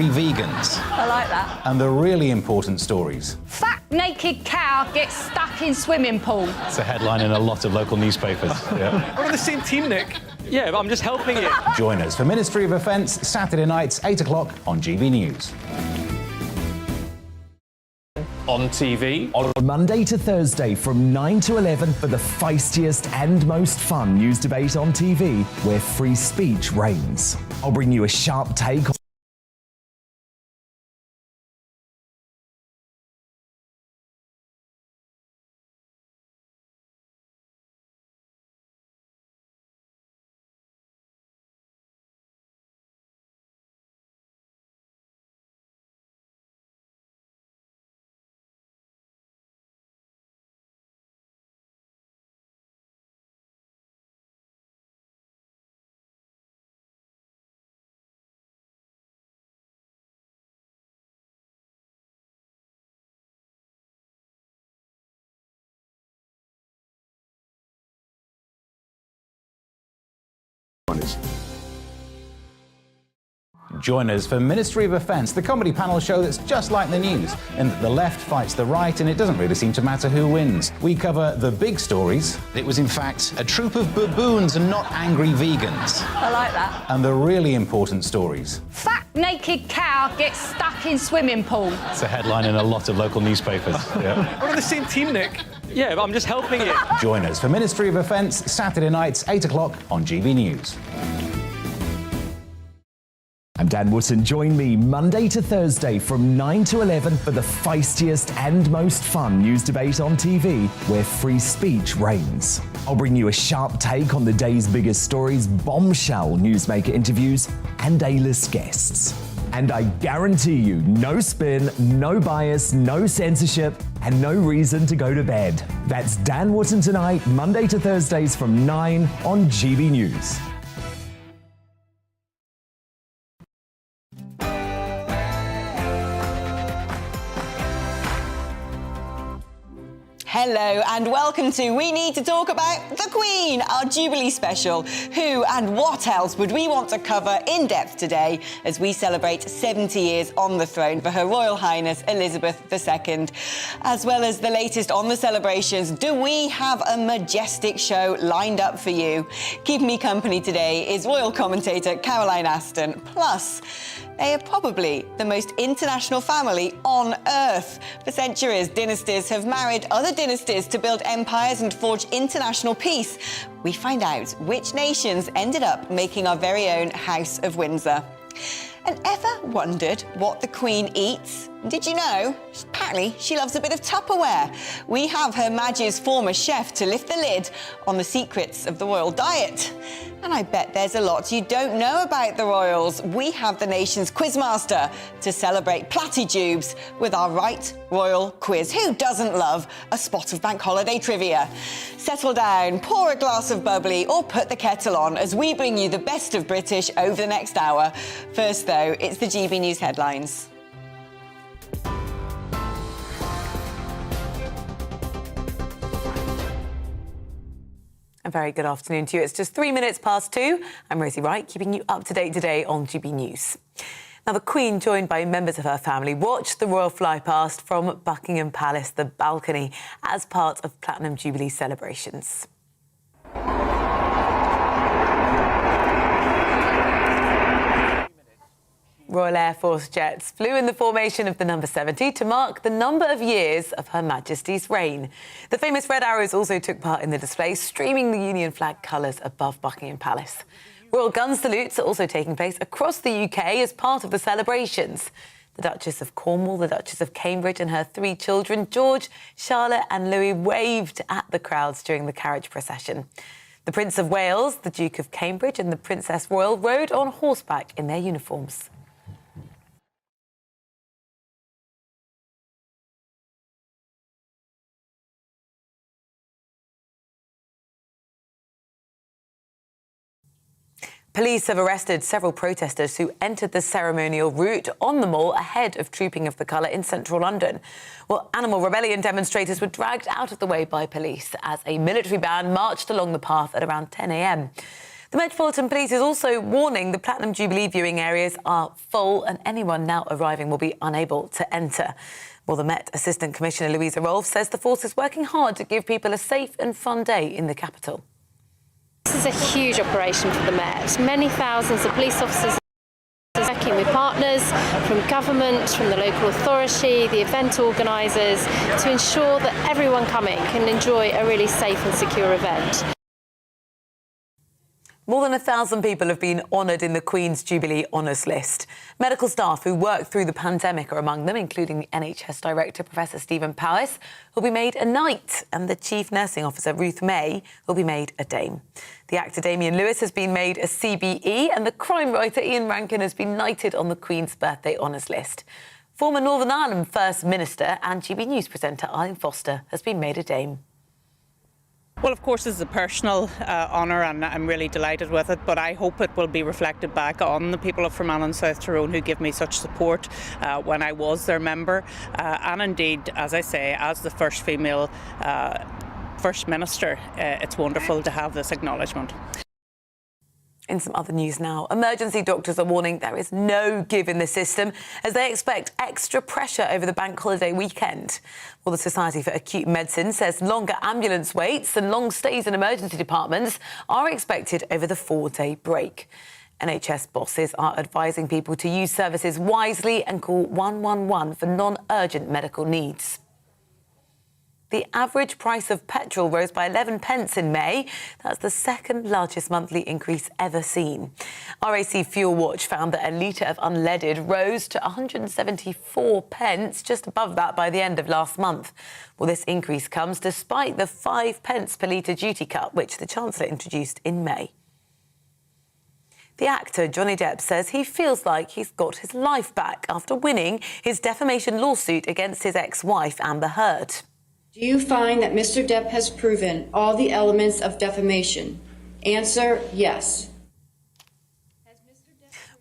vegans. I like that. And the really important stories. Fat naked cow gets stuck in swimming pool. It's a headline in a lot of local newspapers. Yeah. We're on the same team, Nick. Yeah, but I'm just helping you. Join us for Ministry of Offence, Saturday nights, 8 o'clock on GBNews. On TV. On Monday to Thursday from 9 to 11 for the feistiest and most fun news debate on TV, where free speech reigns. I'll bring you a sharp take on Join us for Ministry of Offence, the comedy panel show that's just like the news, in that the left fights the right and it doesn't really seem to matter who wins. We cover the big stories. It was in fact a troop of baboons and not angry vegans. I like that. And the really important stories. Fat naked cow gets stuck in swimming pool. It's a headline in a lot of local newspapers. Yeah. We're on the same team, Nick. Yeah, but I'm just helping you. Join us for Ministry of Offence, Saturday nights, 8 o'clock on GBNews. I'm Dan Wootton. Join me Monday to Thursday from 9 to 11 for the feistiest and most fun news debate on TV, where free speech reigns. I'll bring you a sharp take on the day's biggest stories, bombshell newsmaker interviews, and A-list guests. And I guarantee you, no spin, no bias, no censorship, and no reason to go to bed. That's Dan Wootton tonight, Monday to Thursdays from 9 on GB News. Hello and welcome to We Need to Talk About the Queen, our Jubilee special. Who and what else would we want to cover in depth today as we celebrate 70 years on the throne for Her Royal Highness Elizabeth II? As well as the latest on the celebrations, do we have a majestic show lined up for you? Keeping me company today is royal commentator Caroline Aston. Plus, they are probably the most international family on earth. For centuries, dynasties have married other dynasties to build empires and forge international peace. We find out which nations ended up making our very own House of Windsor. And ever wondered what the Queen eats? Did you know? Apparently, she loves a bit of Tupperware. We have Her Majesty's former chef to lift the lid on the secrets of the royal diet. And I bet there's a lot you don't know about the royals. We have the nation's quizmaster to celebrate platitubes with our Right Royal Quiz. Who doesn't love a spot of bank holiday trivia? Settle down, pour a glass of bubbly, or put the kettle on as we bring you the best of British over the next hour. First, though, it's the GB News headlines. A very good afternoon to you. It's just 3 minutes past 2. I'm Rosie Wright, keeping you up to date today on GB News. Now, the Queen, joined by members of her family, watched the royal flypast from Buckingham Palace, the balcony, as part of Platinum Jubilee celebrations. Royal Air Force jets flew in the formation of the number 70 to mark the number of years of Her Majesty's reign. The famous Red Arrows also took part in the display, streaming the Union flag colours above Buckingham Palace. Royal gun salutes are also taking place across the UK as part of the celebrations. The Duchess of Cornwall, the Duchess of Cambridge and her 3 children, George, Charlotte and Louis, waved at the crowds during the carriage procession. The Prince of Wales, the Duke of Cambridge and the Princess Royal rode on horseback in their uniforms. Police have arrested several protesters who entered the ceremonial route on the Mall ahead of Trooping of the Colour in central London. Well, Animal Rebellion demonstrators were dragged out of the way by police as a military band marched along the path at around 10 a.m. The Metropolitan Police is also warning the Platinum Jubilee viewing areas are full and anyone now arriving will be unable to enter. Well, the Met Assistant Commissioner Louisa Rolfe says the force is working hard to give people a safe and fun day in the capital. This is a huge operation for the Met. Many thousands of police officers working with partners from government, from the local authority, the event organisers, to ensure that everyone coming can enjoy a really safe and secure event. More than 1,000 people have been honoured in the Queen's Jubilee Honours List. Medical staff who worked through the pandemic are among them, including the NHS Director, Professor Stephen Powis, who'll be made a knight, and the Chief Nursing Officer, Ruth May, will be made a dame. The actor Damian Lewis has been made a CBE, and the crime writer Ian Rankin has been knighted on the Queen's Birthday Honours List. Former Northern Ireland First Minister and GBNews presenter Arlene Foster has been made a dame. Well, of course, this is a personal honour and I'm really delighted with it, but I hope it will be reflected back on the people of Fermanagh and South Tyrone who give me such support when I was their member. And indeed, as I say, as the first female First Minister, it's wonderful to have this acknowledgement. In some other news now, emergency doctors are warning there is no give in the system as they expect extra pressure over the bank holiday weekend. Well, the Society for Acute Medicine says longer ambulance waits and long stays in emergency departments are expected over the 4-day break. NHS bosses are advising people to use services wisely and call 111 for non-urgent medical needs. The average price of petrol rose by 11 pence in May. That's the second largest monthly increase ever seen. RAC Fuel Watch found that a litre of unleaded rose to 174 pence, just above that by the end of last month. Well, this increase comes despite the 5 pence per litre duty cut, which the Chancellor introduced in May. The actor Johnny Depp says he feels like he's got his life back after winning his defamation lawsuit against his ex-wife Amber Heard. Do you find that Mr. Depp has proven all the elements of defamation? Answer, yes.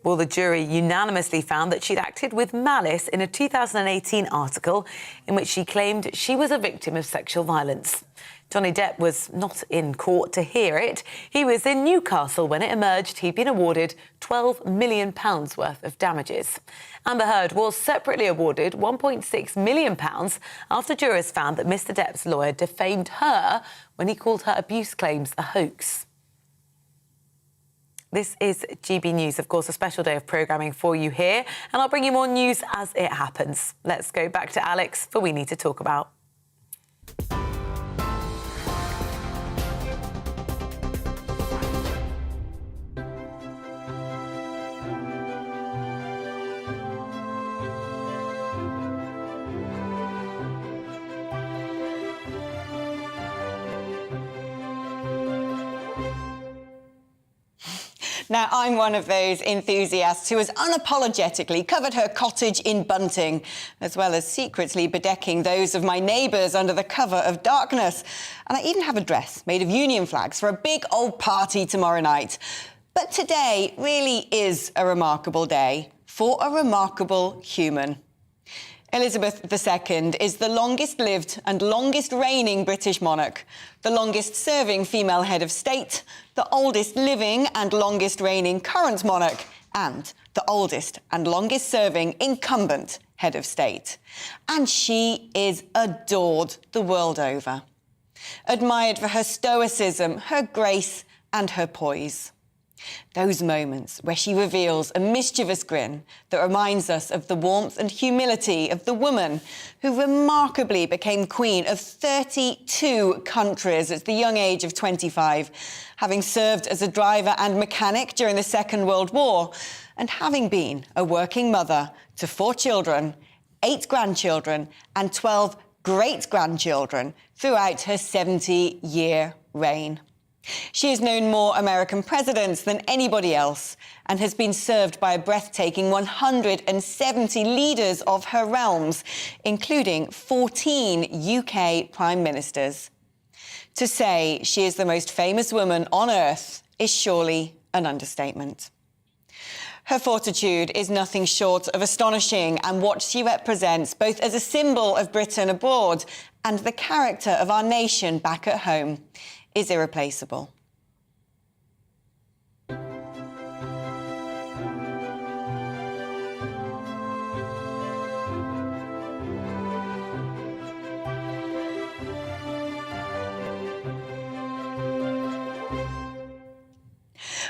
Well, the jury unanimously found that she'd acted with malice in a 2018 article in which she claimed she was a victim of sexual violence. Johnny Depp was not in court to hear it. He was in Newcastle when it emerged he'd been awarded £12 million worth of damages. Amber Heard was separately awarded £1.6 million after jurors found that Mr. Depp's lawyer defamed her when he called her abuse claims a hoax. This is GB News, of course, a special day of programming for you here, and I'll bring you more news as it happens. Let's go back to Alex for We Need to Talk About. Now, I'm one of those enthusiasts who has unapologetically covered her cottage in bunting, as well as secretly bedecking those of my neighbours under the cover of darkness. And I even have a dress made of Union flags for a big old party tomorrow night. But today really is a remarkable day for a remarkable human. Elizabeth II is the longest-lived and longest-reigning British monarch, the longest-serving female head of state, the oldest-living and longest-reigning current monarch, and the oldest and longest-serving incumbent head of state. And she is adored the world over, admired for her stoicism, her grace, and her poise. Those moments where she reveals a mischievous grin that reminds us of the warmth and humility of the woman who remarkably became queen of 32 countries at the young age of 25, having served as a driver and mechanic during the Second World War, and having been a working mother to 4 children, 8 grandchildren, and 12 great-grandchildren throughout her 70-year reign. She has known more American presidents than anybody else and has been served by a breathtaking 170 leaders of her realms, including 14 UK prime ministers. To say she is the most famous woman on earth is surely an understatement. Her fortitude is nothing short of astonishing, and what she represents, both as a symbol of Britain abroad and the character of our nation back at home, is irreplaceable.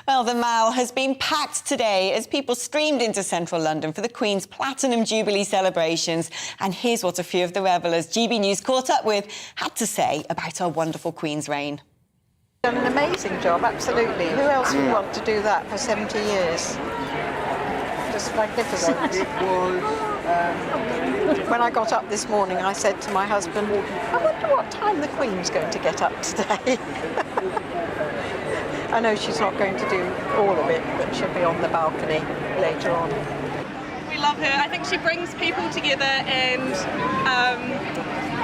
Well, the Mall has been packed today as people streamed into central London for the Queen's Platinum Jubilee celebrations. And here's what a few of the revellers GBNews caught up with had to say about our wonderful Queen's reign. Done an amazing job, absolutely. Who else would want to do that for 70 years? Just magnificent. It was. When I got up this morning, I said to my husband, I wonder what time the Queen's going to get up today. I know she's not going to do all of it, but she'll be on the balcony later on. We love her. I think she brings people together and,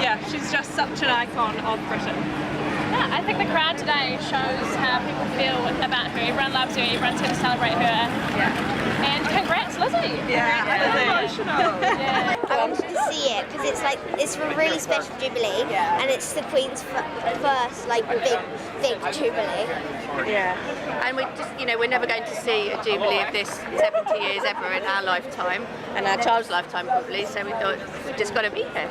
yeah, she's just such an icon of Britain. Yeah, I think the crowd today shows how people feel about her. Everyone loves her, everyone's going to celebrate her. Yeah. And congrats, Lizzie. Yeah, emotional. Yeah. I wanted to see it because it's a really special Jubilee, and it's the Queen's first big Jubilee. Yeah. And we just, we're never going to see a Jubilee of this 70 years ever in our lifetime, and our child's lifetime probably, so we thought we've just got to be here.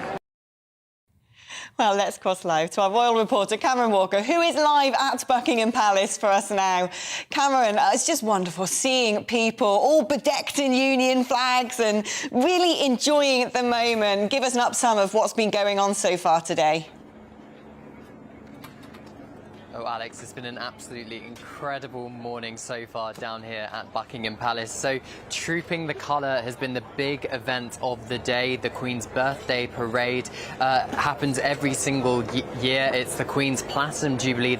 Well, let's cross live to our royal reporter, Cameron Walker, who is live at Buckingham Palace for us now. Cameron, it's just wonderful seeing people all bedecked in Union flags and really enjoying the moment. Give us an up-sum of what's been going on so far today. Oh, Alex, it's been an absolutely incredible morning so far down here at Buckingham Palace. So, Trooping the Colour has been the big event of the day. The Queen's birthday parade happens every single year. It's the Queen's Platinum Jubilee,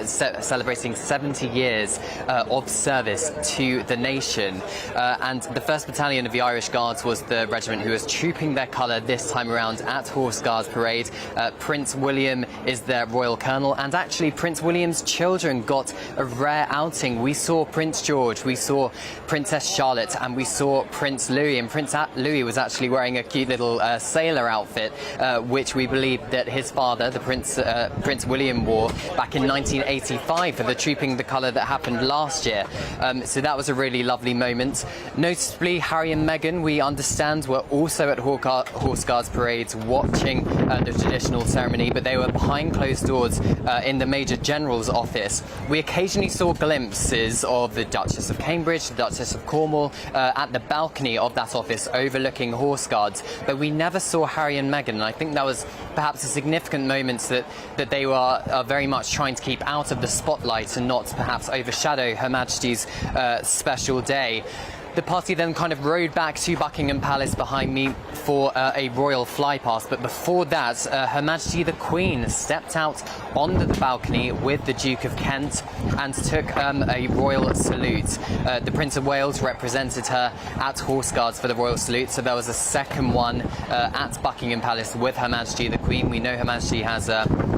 celebrating 70 years of service to the nation. And the 1st Battalion of the Irish Guards was the regiment who was trooping their colour this time around at Horse Guards Parade. Prince William is their Royal Colonel, and actually Prince William's children got a rare outing. We saw Prince George, we saw Princess Charlotte, and we saw Prince Louis. And Prince Louis was actually wearing a cute little sailor outfit, which we believe that his father, the Prince William, wore back in 1985 for the Trooping the Colour that happened last year. So that was a really lovely moment. Notably, Harry and Meghan, we understand, were also at Horse Guards Parades watching the traditional ceremony, but they were behind closed doors in the Major General's office. We occasionally saw glimpses of the Duchess of Cambridge, the Duchess of Cornwall, at the balcony of that office overlooking Horse Guards, but we never saw Harry and Meghan, and I think that was perhaps a significant moment that they were very much trying to keep out of the spotlight and not perhaps overshadow Her Majesty's special day. The party then kind of rode back to Buckingham Palace behind me for a royal flypast, but before that, Her Majesty the Queen stepped out onto the balcony with the Duke of Kent and took a royal salute. The Prince of Wales represented her at Horse Guards for the royal salute, so there was a second one at Buckingham Palace with Her Majesty the Queen. We know Her Majesty has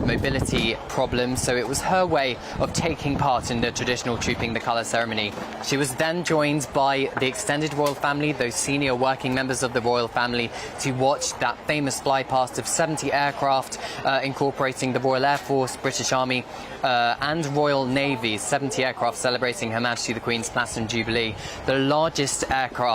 mobility problems, so it was her way of taking part in the traditional Trooping the Colour ceremony. She was then joined by the extended royal family, those senior working members of the royal family, to watch that famous flypast of 70 aircraft incorporating the Royal Air Force, British Army and Royal Navy. 70 aircraft celebrating Her Majesty the Queen's Platinum Jubilee. The largest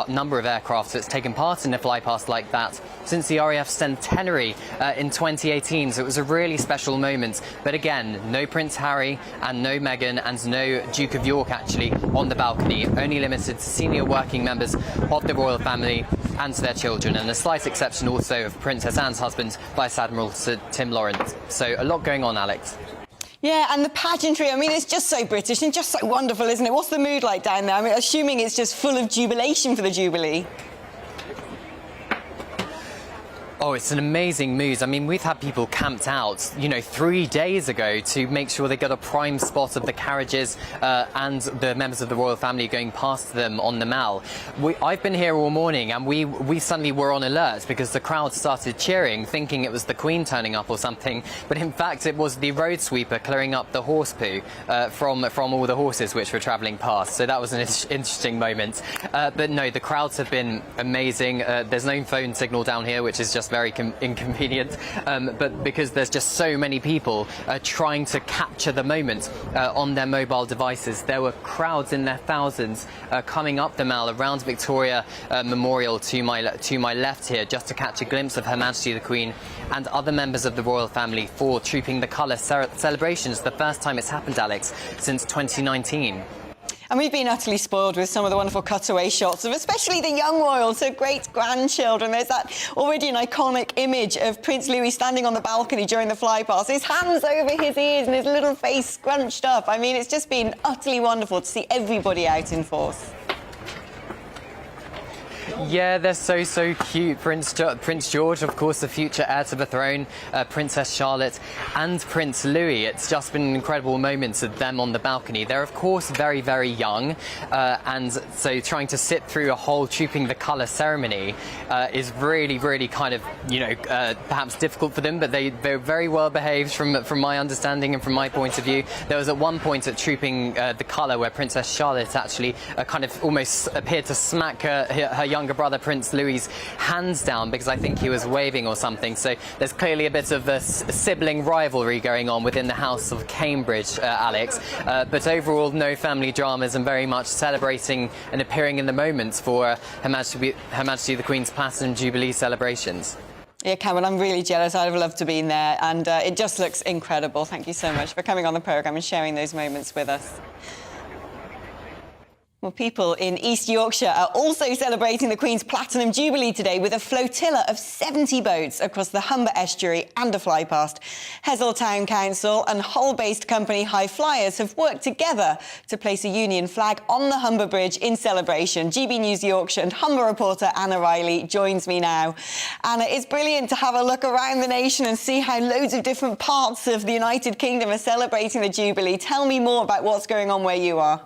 number of aircraft that's taken part in a flypast like that since the RAF centenary in 2018. So it was a really special moment. But again, no Prince Harry and no Meghan and no Duke of York actually on the balcony, only limited to senior working members of the royal family and to their children, and a slight exception also of Princess Anne's husband, Vice Admiral Sir Tim Lawrence. So a lot going on, Alex. Yeah, and the pageantry, I mean, it's just so British and just so wonderful, isn't it? What's the mood like down there? I mean, assuming it's just full of jubilation for the Jubilee. Oh, it's an amazing mood. I mean, we've had people camped out, 3 days ago to make sure they got a prime spot of the carriages and the members of the royal family going past them on the Mall. I've been here all morning, and we suddenly were on alert because the crowd started cheering, thinking it was the Queen turning up or something. But in fact, it was the road sweeper clearing up the horse poo from all the horses which were travelling past. So that was an interesting moment. But no, the crowds have been amazing. There's no phone signal down here, which is just very inconvenient, but because there's just so many people trying to capture the moment on their mobile devices, there were crowds in their thousands coming up the Mall around Victoria Memorial to my left here, just to catch a glimpse of Her Majesty the Queen and other members of the royal family for Trooping the Colour celebrations. The first time it's happened, Alex, since 2019. And we've been utterly spoiled with some of the wonderful cutaway shots of especially the young royals, her great-grandchildren. There's that already an iconic image of Prince Louis standing on the balcony during the flypast, his hands over his ears and his little face scrunched up. I mean, it's just been utterly wonderful to see everybody out in force. Yeah, they're so cute. Prince George, of course, the future heir to the throne, Princess Charlotte and Prince Louis. It's just been incredible moments of them on the balcony. They're, of course, very young, and so trying to sit through a whole Trooping the Colour ceremony is really kind of, you know, perhaps difficult for them, but they're very well behaved from my understanding and from my point of view. There was at one point at Trooping the Colour where Princess Charlotte actually kind of almost appeared to smack her younger brother Prince Louis's hands down because I think he was waving or something. So there's clearly a bit of a sibling rivalry going on within the House of Cambridge, Alex. But overall, no family dramas and very much celebrating and appearing in the moments for Her Majesty the Queen's Platinum Jubilee celebrations. Yeah, Cameron, I'm really jealous. I'd have loved to be in there, and it just looks incredible. Thank you so much for coming on the programme and sharing those moments with us. Well, people in East Yorkshire are also celebrating the Queen's Platinum Jubilee today with a flotilla of 70 boats across the Humber Estuary and a flypast. Hessle Town Council and Hull-based company High Flyers have worked together to place a Union flag on the Humber Bridge in celebration. GBNews Yorkshire and Humber reporter Anna Riley joins me now. Anna, it's brilliant to have a look around the nation and see how loads of different parts of the United Kingdom are celebrating the Jubilee. Tell me more about what's going on where you are.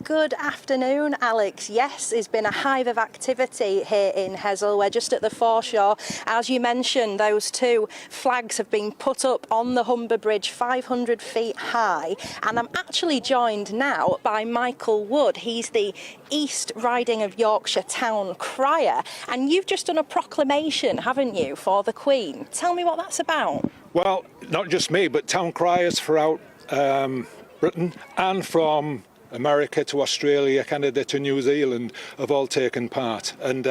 Good afternoon, Alex. Yes, there's been a hive of activity here in Hessle. We're just at the foreshore. As you mentioned, those two flags have been put up on the Humber Bridge, 500 feet high. And I'm actually joined now by Michael Wood. He's the East Riding of Yorkshire town crier. And you've just done a proclamation, haven't you, for the Queen? Tell me what that's about. Well, not just me, but town criers throughout Britain and from America to Australia, Canada to New Zealand have all taken part. And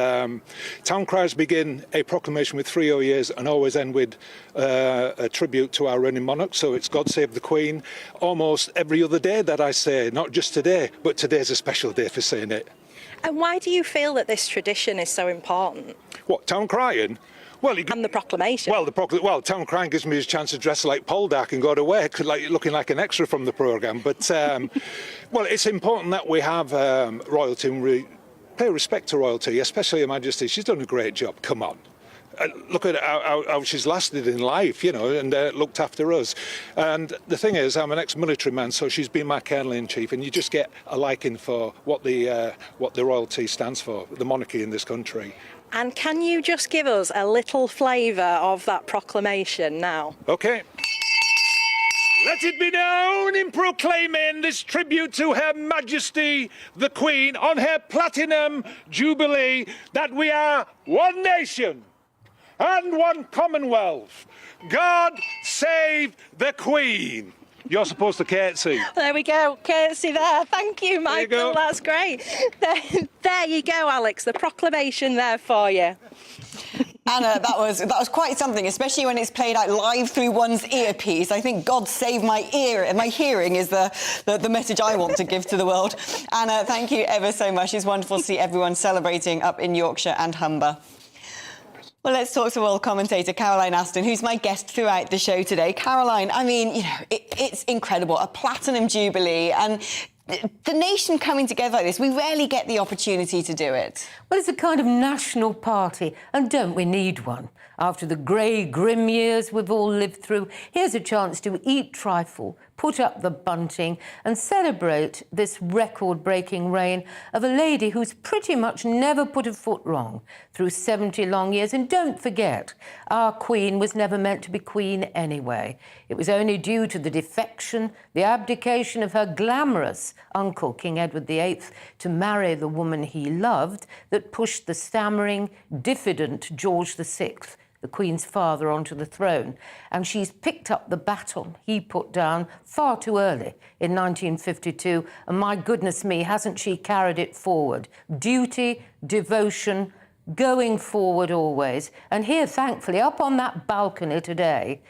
town criers begin a proclamation with 3 years and always end with a tribute to our reigning monarch. So it's God Save the Queen almost every other day that I say, not just today, but today's a special day for saying it. And why do you feel that this tradition is so important? What, town crying? Well, and the proclamation. Well, town crying gives me a chance to dress like Poldark and go to work, like looking like an extra from the programme. But well, it's important that we have royalty and pay respect to royalty, especially Her Majesty. She's done a great job. Come on. Look at how she's lasted in life, you know, and looked after us. And the thing is, I'm an ex-military man, so she's been my colonel-in-chief, and you just get a liking for what the royalty stands for, the monarchy in this country. And can you just give us a little flavour of that proclamation now? OK. Let it be known in proclaiming this tribute to Her Majesty the Queen on her Platinum Jubilee that we are one nation and one Commonwealth. God save the Queen. You're supposed to curtsy. There we go, curtsy there. Thank you, Michael. That's great. There you go, Alex. The proclamation there for you. Anna, that was quite something, especially when it's played out live through one's earpiece. I think God save my ear and my hearing is the message I want to give to the world. Anna, thank you ever so much. It's wonderful to see everyone celebrating up in Yorkshire and Humber. Well, let's talk to world commentator Caroline Aston, who's my guest throughout the show today. Caroline, I mean, you know, it's incredible, a Platinum Jubilee, and the nation coming together like this, we rarely get the opportunity to do it. Well, it's a kind of national party, and don't we need one? After the grey, grim years we've all lived through, here's a chance to eat trifle, put up the bunting and celebrate this record-breaking reign of a lady who's pretty much never put a foot wrong through 70 long years. And don't forget, our Queen was never meant to be Queen anyway. It was only due to the defection, the abdication of her glamorous uncle, King Edward VIII, to marry the woman he loved, that pushed the stammering, diffident George VI, the Queen's father, onto the throne. And she's picked up the baton he put down far too early in 1952. And my goodness me, hasn't she carried it forward? Duty, devotion, going forward always. And here, thankfully, up on that balcony today,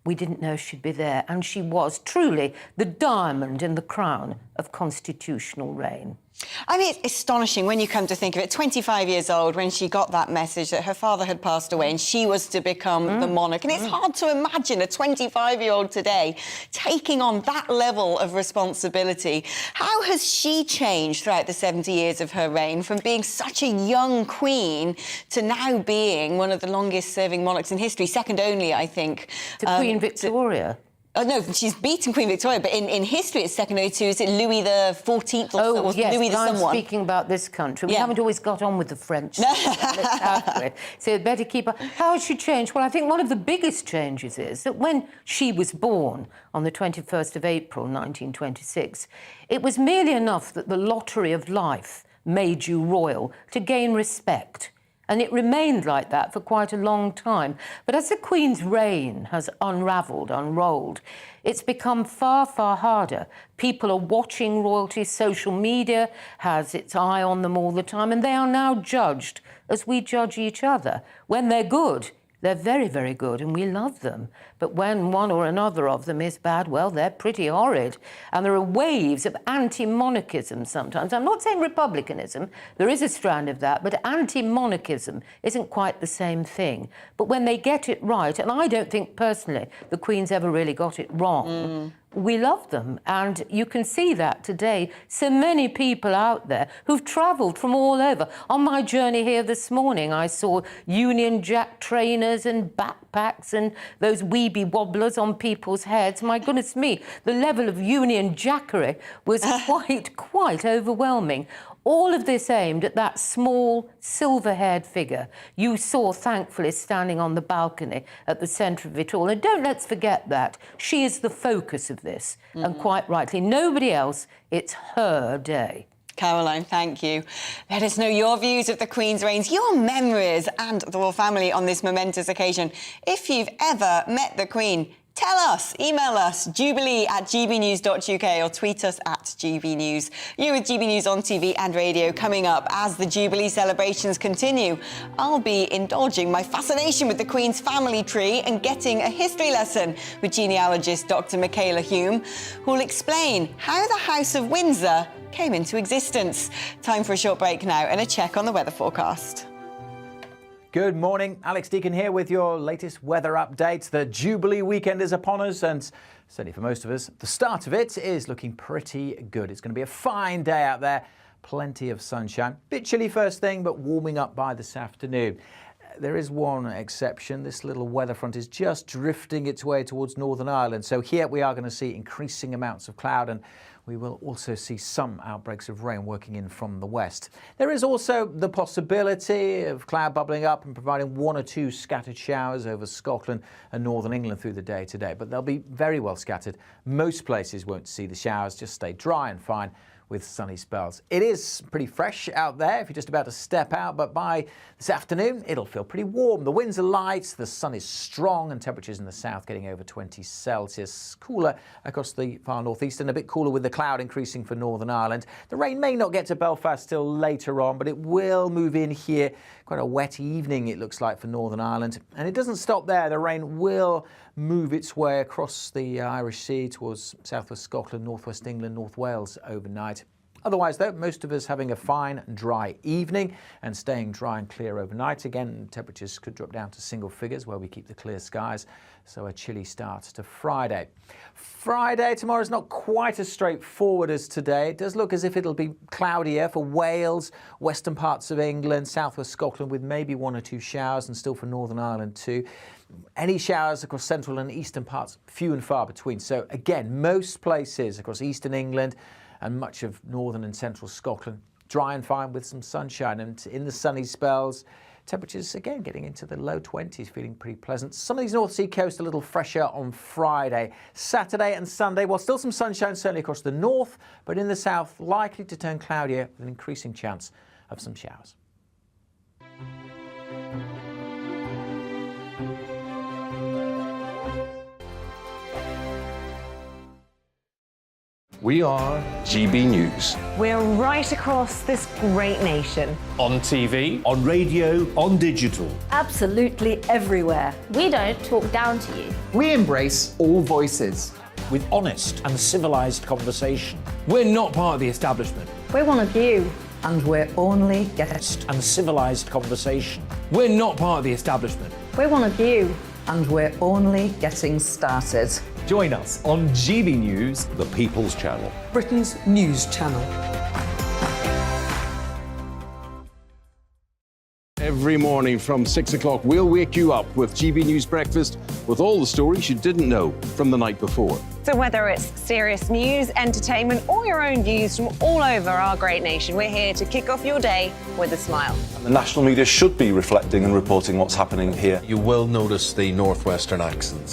we didn't know she'd be there, and she was truly the diamond in the crown of constitutional reign. I mean, it's astonishing when you come to think of it. 25 years old when she got that message that her father had passed away and she was to become the monarch. And it's hard to imagine a 25-year-old today taking on that level of responsibility. How has she changed throughout the 70 years of her reign, from being such a young queen to now being one of the longest-serving monarchs in history, second only, I think, to Queen Victoria? Oh, no, she's beaten Queen Victoria, but in history it's second only to, is it Louis the 14th or yes, Louis the I'm someone? speaking about this country. We haven't always got on with the French. So better keep her. How has she changed? Well, I think one of the biggest changes is that when she was born on the 21st of April, 1926, it was merely enough that the lottery of life made you royal to gain respect. And it remained like that for quite a long time. But as the Queen's reign has unrolled, it's become far, far harder. People are watching royalty. Social media has its eye on them all the time, and they are now judged as we judge each other. When they're good, they're very, very good, and we love them. But when one or another of them is bad, well, they're pretty horrid. And there are waves of anti-monarchism sometimes. I'm not saying republicanism. There is a strand of that, but anti-monarchism isn't quite the same thing. But when they get it right, and I don't think personally the Queen's ever really got it wrong, we love them, and you can see that today. So many people out there who've travelled from all over. On my journey here this morning, I saw Union Jack trainers and backpacks and those weeby wobblers on people's heads. My goodness me, the level of Union Jackery was quite overwhelming. All of this aimed at that small, silver-haired figure you saw, thankfully, standing on the balcony at the centre of it all. And let's forget that. She is the focus of this, and quite rightly. Nobody else, it's her day. Caroline, thank you. Let us know your views of the Queen's reigns, your memories and the royal family on this momentous occasion. If you've ever met the Queen, tell us, email us, jubilee@gbnews.uk or tweet us at GBNews. You're with GB News on TV and radio. Coming up, as the Jubilee celebrations continue, I'll be indulging my fascination with the Queen's family tree and getting a history lesson with genealogist Dr. Michaela Hume, who will explain how the House of Windsor came into existence. Time for a short break now and a check on the weather forecast. Good morning, Alex Deacon here with your latest weather update. The Jubilee weekend is upon us, and certainly for most of us, the start of it is looking pretty good. It's going to be a fine day out there, plenty of sunshine. Bit chilly first thing, but warming up by this afternoon. There is one exception. This little weather front is just drifting its way towards Northern Ireland. So here we are going to see increasing amounts of cloud, and we will also see some outbreaks of rain working in from the west. There is also the possibility of cloud bubbling up and providing one or two scattered showers over Scotland and Northern England through the day today, but they'll be very well scattered. Most places won't see the showers, just stay dry and fine with sunny spells. It is pretty fresh out there if you're just about to step out, but by this afternoon it'll feel pretty warm. The winds are light, the sun is strong, and temperatures in the south getting over 20 Celsius. Cooler across the far northeast and a bit cooler with the cloud increasing for Northern Ireland. The rain may not get to Belfast till later on, but it will move in here. Quite a wet evening it looks like for Northern Ireland, and it doesn't stop there. The rain will move its way across the Irish Sea towards southwest Scotland, northwest England, North Wales overnight. Otherwise, though, most of us having a fine, dry evening and staying dry and clear overnight. Again, temperatures could drop down to single figures where we keep the clear skies, so a chilly start to Friday. Friday, tomorrow is not quite as straightforward as today. It does look as if it'll be cloudier for Wales, western parts of England, southwest Scotland with maybe one or two showers, and still for Northern Ireland too. Any showers across central and eastern parts, few and far between. So again, most places across eastern England and much of northern and central Scotland, dry and fine with some sunshine. And in the sunny spells, temperatures again getting into the low 20s, feeling pretty pleasant. Some of these North Sea coast a little fresher on Friday. Saturday and Sunday, well, still some sunshine certainly across the north, but in the south likely to turn cloudier with an increasing chance of some showers. We are GB News. We're right across this great nation. On TV. On radio. On digital. Absolutely everywhere. We don't talk down to you. We embrace all voices. With honest and civilised conversation. We're not part of the establishment. We're one of you. And we're only getting... And civilised conversation. We're not part of the establishment. We're one of you. And we're only getting started. Join us on GB News, The People's Channel. Britain's news channel. Every morning from 6 o'clock, we'll wake you up with GB News Breakfast with all the stories you didn't know from the night before. So whether it's serious news, entertainment, or your own views from all over our great nation, we're here to kick off your day with a smile. The national media should be reflecting and reporting what's happening here. You will notice the northwestern accents.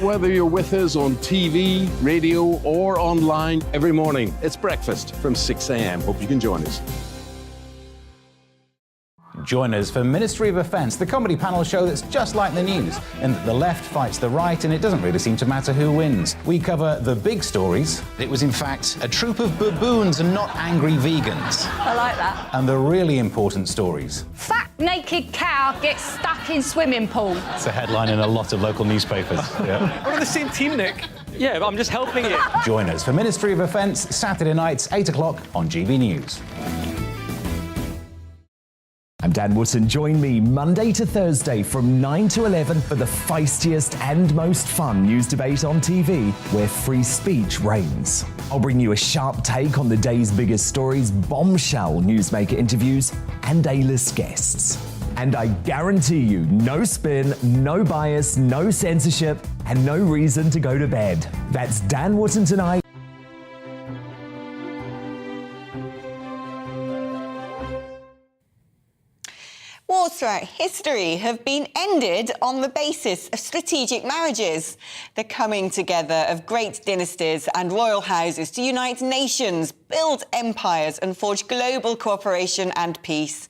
Whether you're with us on TV, radio, or online, every morning, it's breakfast from 6 a.m. Hope you can join us. Join us for Ministry of Offence, the comedy panel show that's just like the news, in that the left fights the right and it doesn't really seem to matter who wins. We cover the big stories. It was in fact a troop of baboons and not angry vegans. I like that. And the really important stories. Fat naked cow gets stuck in swimming pool. It's a headline in a lot of local newspapers. Yeah. We're on the same team, Nick. Yeah, but I'm just helping you. Join us for Ministry of Offence, Saturday nights, 8 o'clock on GB News. I'm Dan Wootton. Join me Monday to Thursday from 9 to 11 for the feistiest and most fun news debate on TV, where free speech reigns. I'll bring you a sharp take on the day's biggest stories, bombshell newsmaker interviews, and A-list guests. And I guarantee you, no spin, no bias, no censorship, and no reason to go to bed. That's Dan Wootton tonight. Wars throughout history have been ended on the basis of strategic marriages, the coming together of great dynasties and royal houses to unite nations, build empires and forge global cooperation and peace.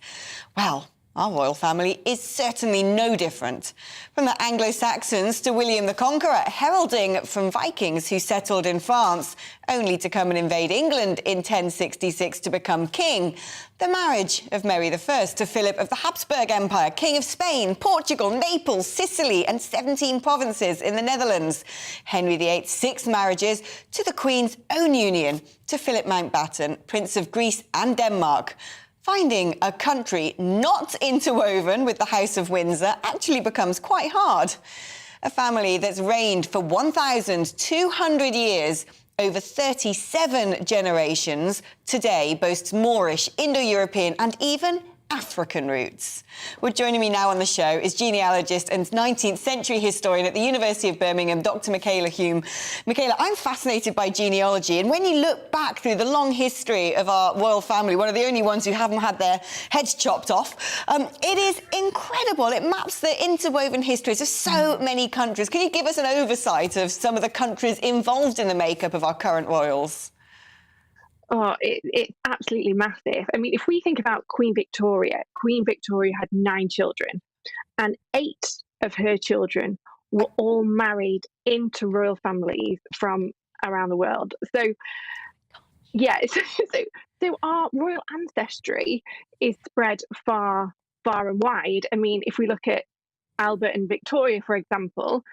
Well, our royal family is certainly no different. From the Anglo-Saxons to William the Conqueror, heralding from Vikings who settled in France, only to come and invade England in 1066 to become king. The marriage of Mary I to Philip of the Habsburg Empire, King of Spain, Portugal, Naples, Sicily and 17 provinces in the Netherlands. Henry VIII's 6 marriages to the Queen's own union, to Philip Mountbatten, Prince of Greece and Denmark. Finding a country not interwoven with the House of Windsor actually becomes quite hard. A family that's reigned for 1,200 years, over 37 generations, today boasts Moorish, Indo-European and even African roots. Well, joining me now on the show is genealogist and 19th century historian at the University of Birmingham, Dr. Michaela Hume. Michaela, I'm fascinated by genealogy, and when you look back through the long history of our royal family, one of the only ones who haven't had their heads chopped off, it is incredible. It maps the interwoven histories of so many countries. Can you give us an oversight of some of the countries involved in the makeup of our current royals? Oh, it's absolutely massive. I mean, if we think about Queen Victoria had 9 children, and 8 of her children were all married into royal families from around the world. So, yeah, so our royal ancestry is spread far, far and wide. I mean, if we look at Albert and Victoria, for example,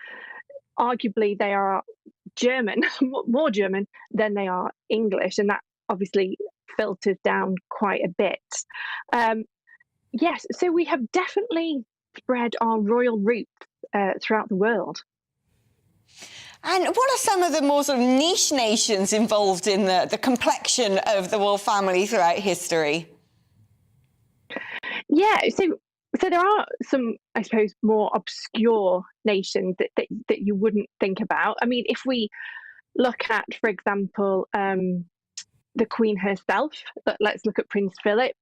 arguably they are German, more German than they are English, and that obviously filters down quite a bit. Yes, so we have definitely spread our royal roots throughout the world. And what are some of the more sort of niche nations involved in the complexion of the royal family throughout history? Yeah, so there are some, I suppose, more obscure nations that you wouldn't think about. I mean, if we look at, for example, the Queen herself, let's look at Prince Philip.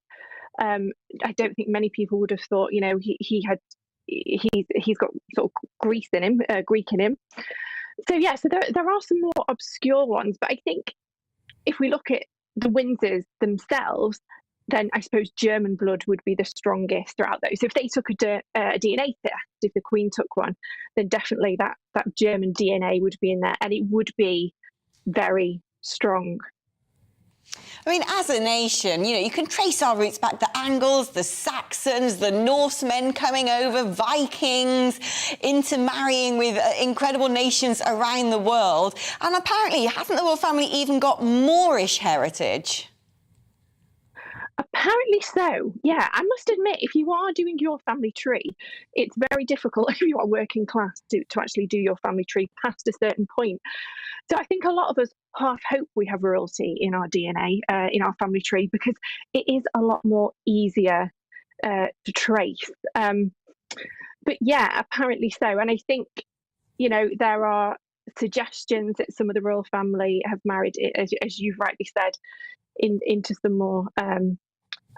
I don't think many people would have thought, you know, he's got sort of Greek in him. So yeah, so there are some more obscure ones, but I think if we look at the Windsors themselves, then I suppose German blood would be the strongest throughout those. So if they took a DNA test, if the Queen took one, then definitely that German DNA would be in there, and it would be very strong. I mean, as a nation, you know, you can trace our roots back, the Angles, the Saxons, the Norsemen coming over, Vikings, intermarrying with incredible nations around the world. And apparently, hasn't the royal family even got Moorish heritage? Apparently so, yeah. I must admit, if you are doing your family tree, it's very difficult if you are working class to actually do your family tree past a certain point. So I think a lot of us half hope we have royalty in our DNA, in our family tree, because it is a lot more easier to trace. But yeah, apparently so. And I think, you know, there are suggestions that some of the royal family have married, as you've rightly said, into some more,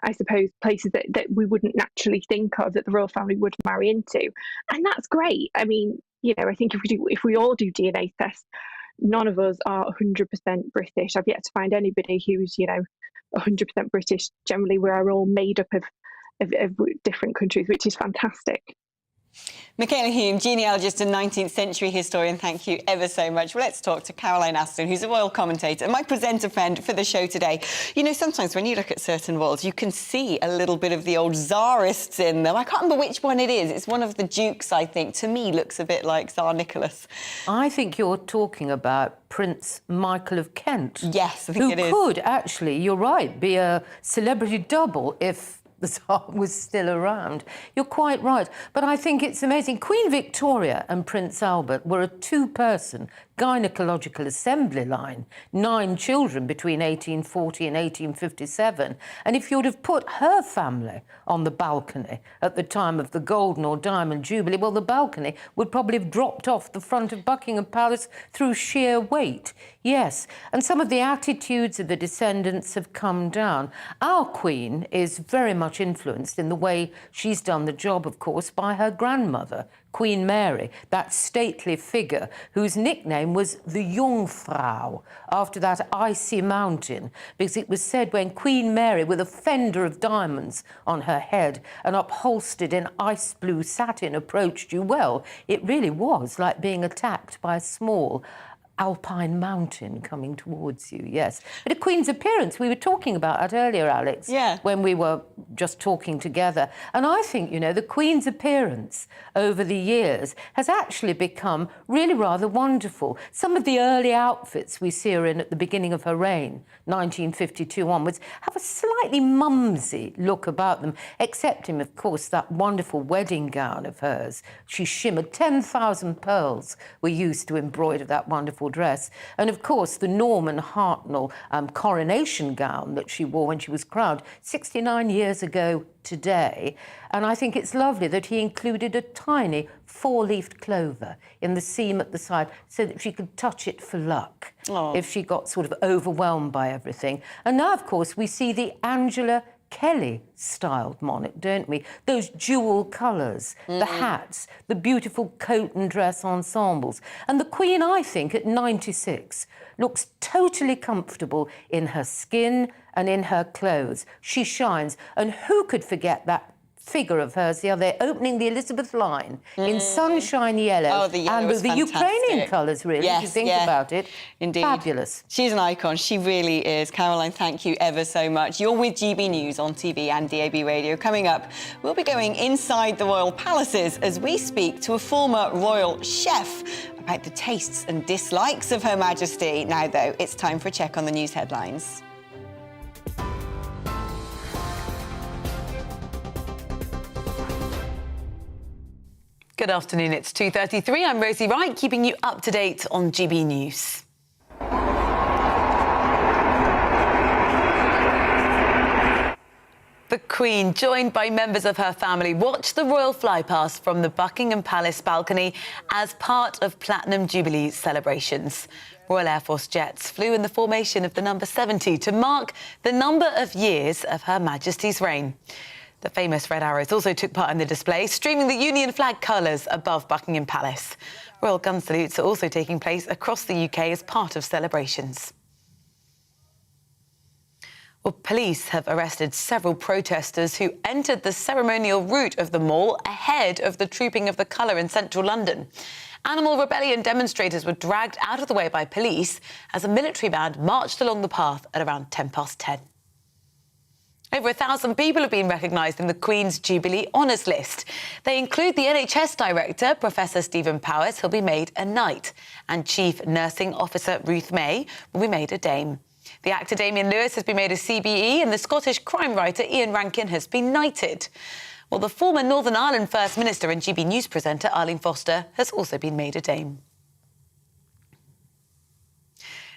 I suppose, places that we wouldn't naturally think of that the royal family would marry into. And that's great. I mean, you know, I think if we all do DNA tests, none of us are 100% British. I've yet to find anybody who's, you know, 100% British. Generally, we're all made up of different countries, which is fantastic. Michaela Hume, genealogist and 19th century historian, thank you ever so much. Well, let's talk to Caroline Aston, who's a royal commentator and my presenter friend for the show today. You know, sometimes when you look at certain royals, you can see a little bit of the old Tsarists in them. I can't remember which one it is. It's one of the dukes, I think. To me, looks a bit like Tsar Nicholas. I think you're talking about Prince Michael of Kent. Yes, I think it is. Who could actually, you're right, be a celebrity double if the Tsar was still around. You're quite right. But I think it's amazing. Queen Victoria and Prince Albert were a two-person gynecological assembly line, 9 children between 1840 and 1857. And if you'd have put her family on the balcony at the time of the Golden or Diamond Jubilee, well, the balcony would probably have dropped off the front of Buckingham Palace through sheer weight. Yes, and some of the attitudes of the descendants have come down. Our Queen is very much influenced in the way she's done the job, of course, by her grandmother, Queen Mary, that stately figure whose nickname was the Jungfrau, after that icy mountain, because it was said when Queen Mary, with a fender of diamonds on her head and upholstered in ice blue satin, approached you, well, it really was like being attacked by a small alpine mountain coming towards you, yes. But a Queen's appearance, we were talking about that earlier, Alex, when we were just talking together. And I think, you know, the Queen's appearance over the years has actually become really rather wonderful. Some of the early outfits we see her in at the beginning of her reign, 1952 onwards, have a slightly mumsy look about them, except in, of course, that wonderful wedding gown of hers. She shimmered. 10,000 pearls were used to embroider that wonderful dress. And of course, the Norman Hartnell coronation gown that she wore when she was crowned 69 years ago today. And I think it's lovely that he included a tiny 4-leafed clover in the seam at the side so that she could touch it for luck if she got sort of overwhelmed by everything. And now, of course, we see the Angela Kelly-styled monarch, don't we? Those jewel colours, the hats, the beautiful coat and dress ensembles. And the Queen, I think, at 96, looks totally comfortable in her skin and in her clothes. She shines. And who could forget that figure of hers the other day, opening the Elizabeth line in sunshine yellow, and with the Ukrainian colours, really, if you think about it. Indeed. Fabulous. She's an icon. She really is. Caroline, thank you ever so much. You're with GB News on TV and DAB Radio. Coming up, we'll be going inside the royal palaces as we speak to a former royal chef about the tastes and dislikes of Her Majesty. Now, though, it's time for a check on the news headlines. Good afternoon, it's 2:33. I'm Rosie Wright, keeping you up to date on GB News. The Queen, joined by members of her family, watched the royal flypast from the Buckingham Palace balcony as part of Platinum Jubilee celebrations. Royal Air Force jets flew in the formation of the number 70 to mark the number of years of Her Majesty's reign. The famous Red Arrows also took part in the display, streaming the Union flag colours above Buckingham Palace. Royal gun salutes are also taking place across the UK as part of celebrations. Well, police have arrested several protesters who entered the ceremonial route of the mall ahead of the trooping of the colour in central London. Animal rebellion demonstrators were dragged out of the way by police as a military band marched along the path at around 10:10. Over 1,000 people have been recognised in the Queen's Jubilee Honours List. They include the NHS Director, Professor Stephen Powis, who'll be made a Knight, and Chief Nursing Officer Ruth May will be made a Dame. The actor Damien Lewis has been made a CBE, and the Scottish crime writer Ian Rankin has been knighted. Well, the former Northern Ireland First Minister and GB News presenter Arlene Foster has also been made a Dame.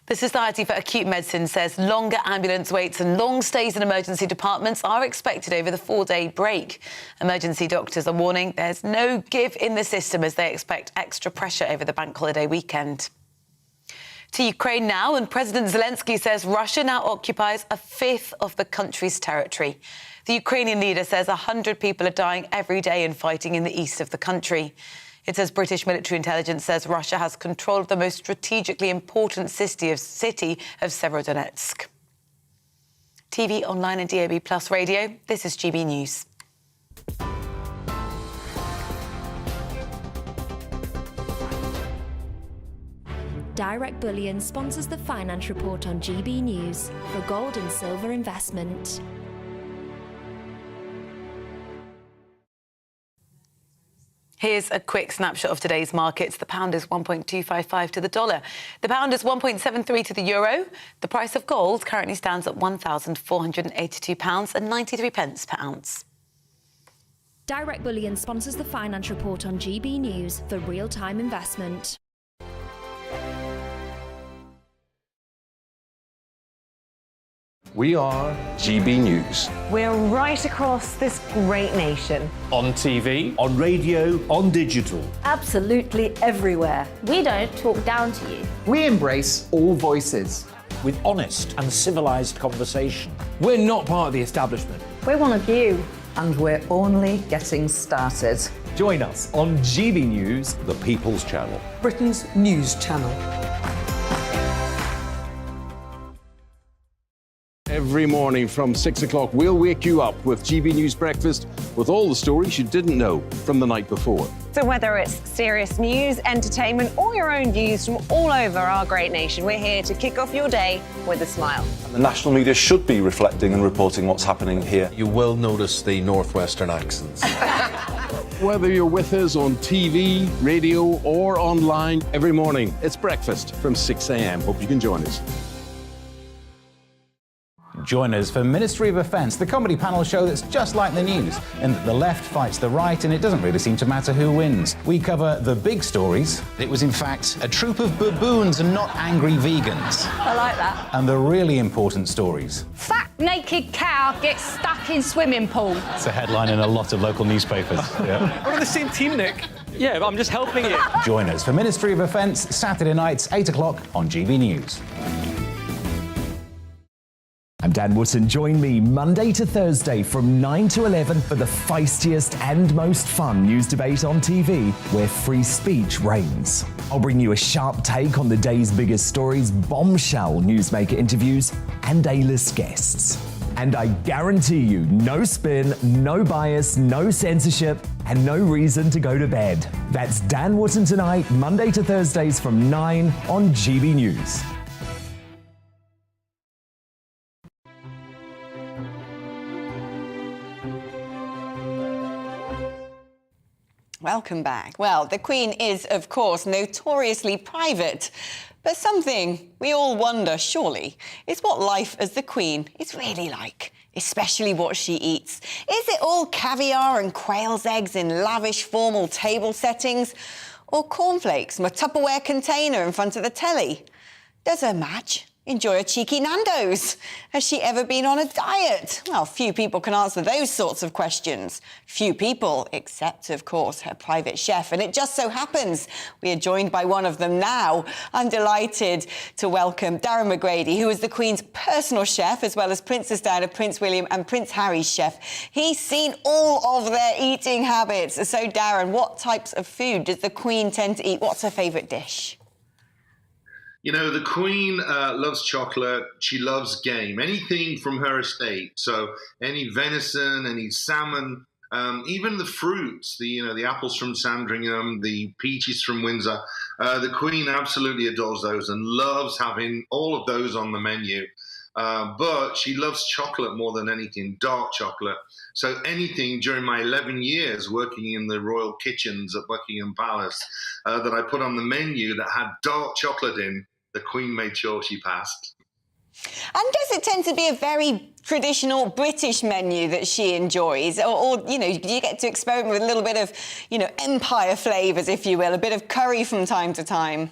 The Society for Acute Medicine says longer ambulance waits and long stays in emergency departments are expected over the 4-day break. Emergency doctors are warning there's no give in the system as they expect extra pressure over the bank holiday weekend. To Ukraine now, and President Zelensky says Russia now occupies a fifth of the country's territory. The Ukrainian leader says 100 people are dying every day in fighting in the east of the country. It says British military intelligence says Russia has control of the most strategically important city of Severodonetsk. TV, online and DAB+ radio, this is GB News. Direct Bullion sponsors the Finance Report on GB News for gold and silver investment. Here's a quick snapshot of today's markets. The pound is 1.255 to the dollar. The pound is 1.73 to the euro. The price of gold currently stands at £1,482.93 per ounce. Direct Bullion sponsors the Finance Report on GB News for real-time investment. We are GB News. We're right across this great nation. On TV, On radio, on digital. Absolutely everywhere. We don't talk down to you. We embrace all voices. With honest and civilised conversation. We're not part of the establishment. We're one of you. And we're only getting started. Join us on GB News, The People's Channel. Britain's news channel. Every morning from 6 o'clock, we'll wake you up with GB News Breakfast with all the stories you didn't know from the night before. So whether it's serious news, entertainment, or your own views from all over our great nation, we're here to kick off your day with a smile. The national media should be reflecting and reporting what's happening here. You will notice the northwestern accents. Whether you're with us on TV, radio, or online, every morning, it's breakfast from 6 a.m. Hope you can join us. Join us for Ministry of Offence, the comedy panel show that's just like the news, in that the left fights the right and it doesn't really seem to matter who wins. We cover the big stories. It was in fact a troop of baboons and not angry vegans. I like that. And the really important stories. Fat naked cow gets stuck in swimming pool. It's a headline in a lot of local newspapers. Yeah. we're on the same team, Nick. Yeah, but I'm just helping you. Join us for Ministry of Offence, Saturday nights, 8 o'clock on GB News. I'm Dan Wootton. Join me Monday to Thursday from 9 to 11 for the feistiest and most fun news debate on TV, where free speech reigns. I'll bring you a sharp take on the day's biggest stories, bombshell newsmaker interviews, and A-list guests. And I guarantee you, no spin, no bias, no censorship, and no reason to go to bed. That's Dan Wootton tonight, Monday to Thursdays from 9 on GB News. Welcome back. Well, the Queen is, of course, notoriously private. But something we all wonder, surely, is what life as the Queen is really like, especially what she eats. Is it all caviar and quail's eggs in lavish formal table settings? Or cornflakes from a Tupperware container in front of the telly? Does her Madge enjoy a cheeky Nando's? Has she ever been on a diet? Well, few people can answer those sorts of questions. Few people, except, of course, her private chef. And it just so happens we are joined by one of them now. I'm delighted to welcome Darren McGrady, who is the Queen's personal chef, as well as Princess Diana, Prince William and Prince Harry's chef. He's seen all of their eating habits. So, Darren, what types of food does the Queen tend to eat? What's her favourite dish? You know, the Queen loves chocolate. She loves game, anything from her estate. So any venison, any salmon, Even the fruits, the apples from Sandringham, the peaches from Windsor, the Queen absolutely adores those and loves having all of those on the menu. But she loves chocolate more than anything, dark chocolate. So anything during my 11 years working in the royal kitchens at Buckingham Palace that I put on the menu that had dark chocolate in, the Queen made sure she passed. And does it tend to be a very traditional British menu that she enjoys? Or do you get to experiment with a little bit of, empire flavours, if you will, a bit of curry from time to time?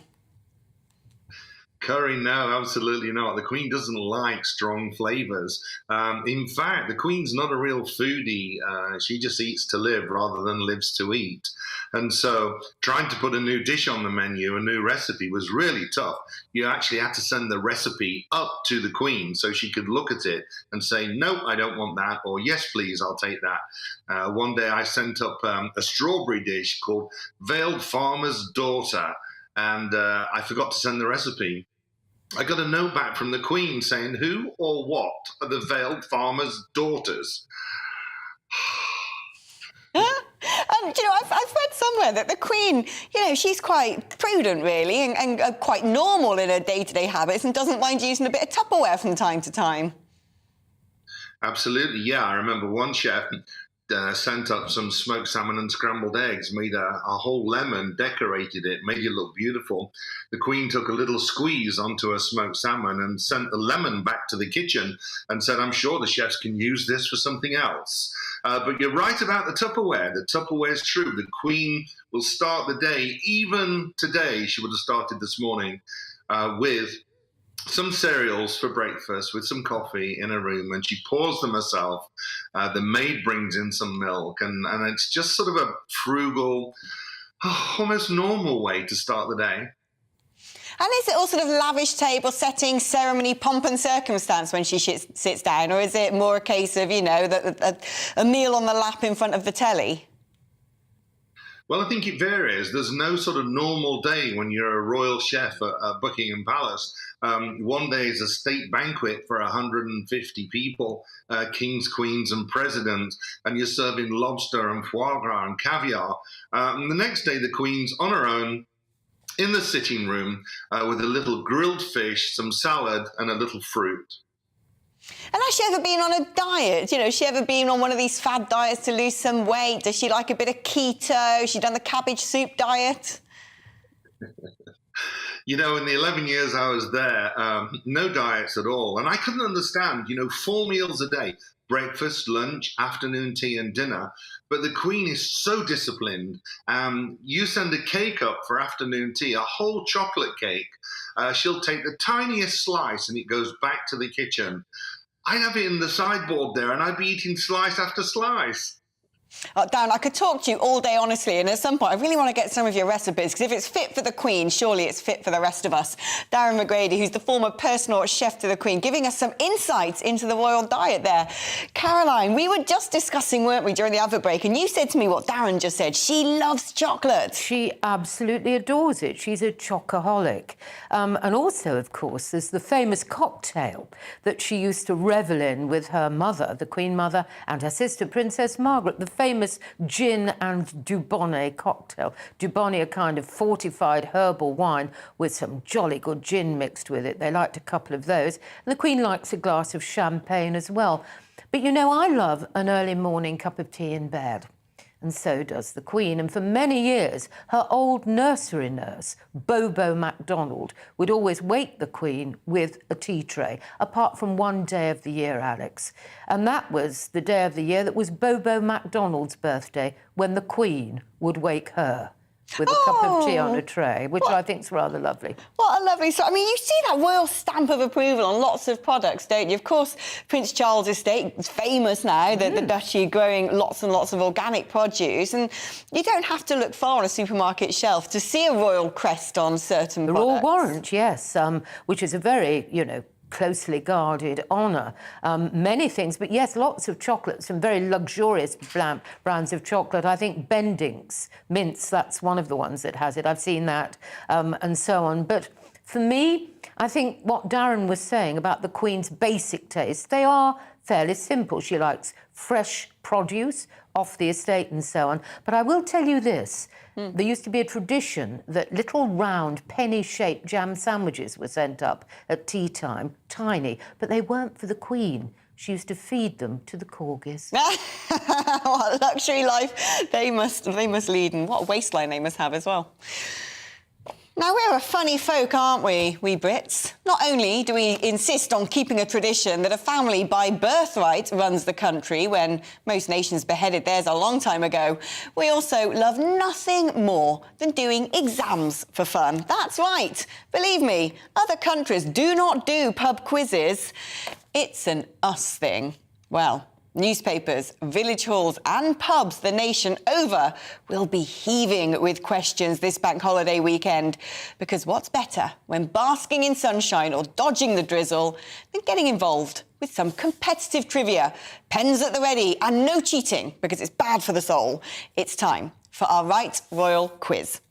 Curry, no, absolutely not. The Queen doesn't like strong flavours. In fact, the Queen's not a real foodie. She just eats to live rather than lives to eat. And so trying to put a new dish on the menu, a new recipe, was really tough. You actually had to send the recipe up to the Queen so she could look at it and say, no, I don't want that, or yes, please, I'll take that. One day I sent up a strawberry dish called Veiled Farmer's Daughter, and I forgot to send the recipe. I got a note back from the Queen saying, who or what are the Veiled Farmer's Daughters? I've read somewhere that the Queen, she's quite prudent, really, and quite normal in her day-to-day habits and doesn't mind using a bit of Tupperware from time to time. Absolutely, yeah. I remember one chef sent up some smoked salmon and scrambled eggs, made a whole lemon, decorated it, made it look beautiful. The Queen took a little squeeze onto her smoked salmon and sent the lemon back to the kitchen and said, I'm sure the chefs can use this for something else. But you're right about the Tupperware. The Tupperware is true. The Queen will start the day, even today, she would have started this morning, with some cereals for breakfast with some coffee in a room, and she pours them herself. The maid brings in some milk, and it's just sort of a frugal, almost normal way to start the day. And is it all sort of lavish table setting, ceremony, pomp and circumstance when she sits down, or is it more a case of, a meal on the lap in front of the telly? Well, I think it varies. There's no sort of normal day when you're a royal chef at Buckingham Palace. One day is a state banquet for 150 people, kings, queens and presidents, and you're serving lobster and foie gras and caviar. And the next day, the Queen's on her own in the sitting room with a little grilled fish, some salad and a little fruit. And has she ever been on a diet? Has she ever been on one of these fad diets to lose some weight? Does she like a bit of keto? Has she done the cabbage soup diet? In the 11 years I was there, no diets at all. And I couldn't understand, 4 meals a day, breakfast, lunch, afternoon tea and dinner. But the Queen is so disciplined. You send a cake up for afternoon tea, a whole chocolate cake. She'll take the tiniest slice and it goes back to the kitchen. I'd have it in the sideboard there and I'd be eating slice after slice. Darren, I could talk to you all day, honestly, and at some point I really want to get some of your recipes, because if it's fit for the Queen, surely it's fit for the rest of us. Darren McGrady, who's the former personal chef to the Queen, giving us some insights into the royal diet there. Caroline, we were just discussing, weren't we, during the advert break, and you said to me what Darren just said. She loves chocolate. She absolutely adores it. She's a chocoholic. And also, of course, there's the famous cocktail that she used to revel in with her mother, the Queen Mother, and her sister, Princess Margaret, the famous gin and Dubonnet cocktail. Dubonnet, a kind of fortified herbal wine with some jolly good gin mixed with it. They liked a couple of those. And the Queen likes a glass of champagne as well. But, I love an early morning cup of tea in bed. And so does the Queen. And for many years, her old nursery nurse, Bobo MacDonald, would always wake the Queen with a tea tray, apart from one day of the year, Alex. And that was the day of the year that was Bobo MacDonald's birthday, when the Queen would wake her with a cup of tea on a tray, which I think is rather lovely. What a lovely story. I mean, you see that royal stamp of approval on lots of products, don't you? Of course, Prince Charles' estate is famous now, the duchy growing lots and lots of organic produce, and you don't have to look far on a supermarket shelf to see a royal crest on certain products. The Royal Warrant, yes, which is a very, closely guarded honour. Many things, but yes, lots of chocolates, some very luxurious brands of chocolate. I think Bendings, Mints, that's one of the ones that has it. I've seen that, and so on. But for me, I think what Darren was saying about the Queen's basic taste, they are fairly simple. She likes fresh produce off the estate and so on. But I will tell you this. There used to be a tradition that little round penny-shaped jam sandwiches were sent up at tea time, tiny, but they weren't for the Queen. She used to feed them to the corgis. What a luxury life they must lead, and what a waistline they must have as well. Now, we're a funny folk, aren't we Brits? Not only do we insist on keeping a tradition that a family by birthright runs the country when most nations beheaded theirs a long time ago, we also love nothing more than doing exams for fun. That's right. Believe me, other countries do not do pub quizzes. It's an us thing. Well, newspapers, village halls and pubs the nation over will be heaving with questions this bank holiday weekend. Because what's better when basking in sunshine or dodging the drizzle than getting involved with some competitive trivia, pens at the ready and no cheating because it's bad for the soul. It's time for our Right Royal Quiz.